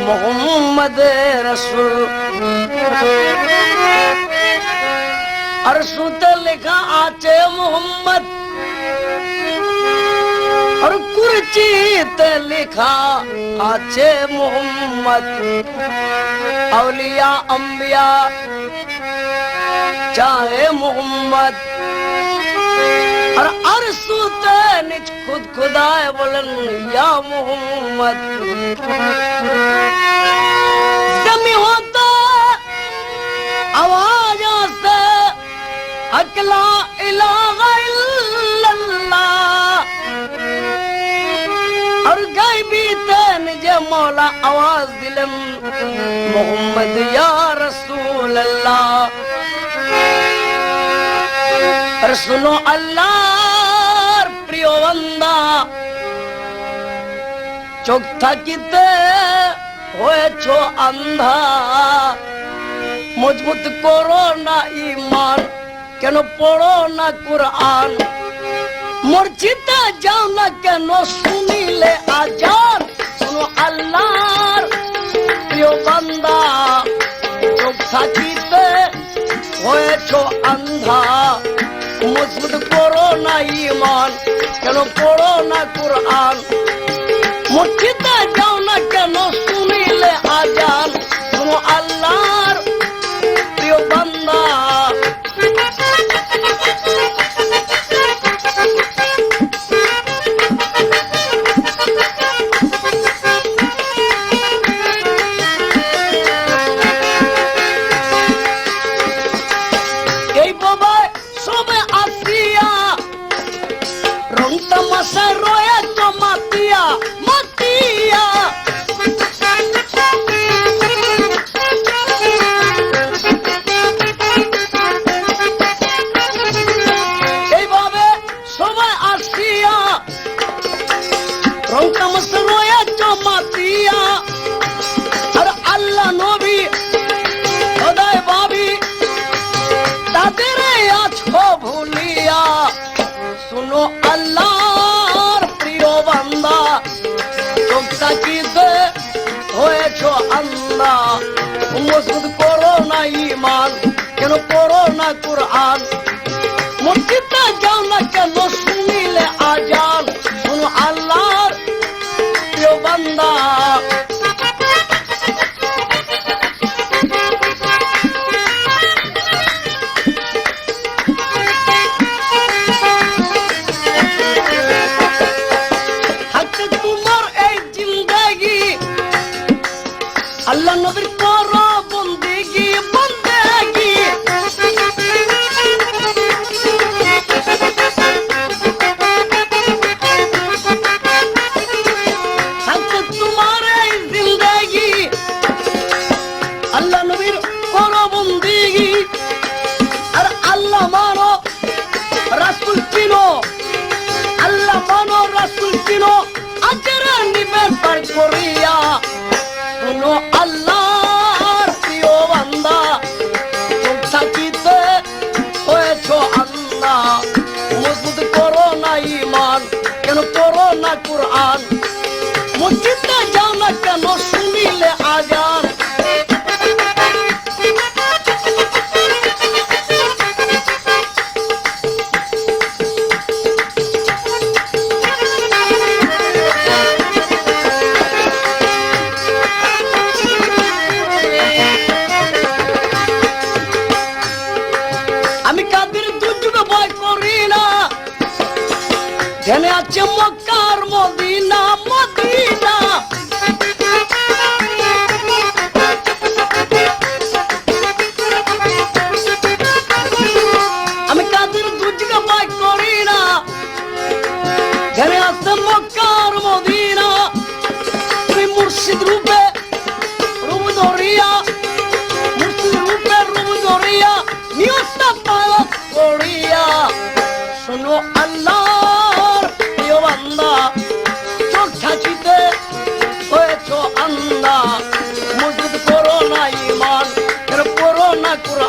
मोहम्मद रसूल अरसूते लिखा आचे मोहम्मद और कुर्चीते लिखा आचे मोहम्मद औलिया अंबिया चाहे मोहम्मद और अरसूते निज खुद खुदाए बोलन या मोहम्मद जमी होता आवाजों से अकला इलाहा इल्लल्लाह और गायबी निज मौला आवाज दिलम मोहम्मद या रसूल अल्लाह और सुनो अल्लाह प्रिय बंदा चोख থাকিতে হয়েছ अंधा मजबूत करो ना ईमान কেন পড়ো না কুরআন মসজিদে যাও না কেন শুনিলে আজান শুনো আল্লাহর প্রিয় বান্দা চোখ থাকিতে হয়েছ अंधा मजबूत करो ना ईमान কেন পড়ো না কুরআন মসজিদে যাও না কেন শুনিলে আজান শুনো আল্লাহর প্রিয় বান্দা এই বাবা সবে আসিয়া রং তামাশা রয়েছ মাতিয়া মাতিয়া এইভাবে সবাই আসিয়া রং তামাশা রয়েছ মাতিয়া আর আল্লাহ নবী সদাই ভাবি তাদের আছো ভুলিয়া শুনো আল্লাহর প্রিয় বান্দা চোখ থাকিতে হয়েছ আল্লাহ মজবুত করো না ঈমান কেন পড়ো না কুরআন মসজিদে যাও না কেন শুনিলে আজান শুনো আল্লাহর প্রিয় বান্দা अल्लाह नबी करो बंदगी बंदगी हक तुम्हारे जिंदगी अल्लाह नबी करो बंदगी और अल्लाह मानो रसूल चिनो अल्लाह मानो रसूल चिनो अजर निबे पर कोरिया শুনো আল্লাহর প্রিয় বান্দা চোখ থাকিতে হয়েছ আল্লাহ মজবুত করো না ঈমান কেন পড়ো না কুরআন মসজিদে যাও না কেন শুনিলে আজান ধ্যানে আছে মক্কার মদিনা মদিনা আমি কাদের দুজকে ভয় করি না ধ্যানে আছে মক্কার মদিনা তুমি মুর্শিদ রূপে রূপ ধরিয়া মুসলিমের রূপ ধরিয়া নিয়সটা পালক করিয়া শোনো আল্লাহর প্রিয় বান্দা চোখ ছাচিতে হয়েছ আন্দা মজবুত করো না ইমান করো না কুরআন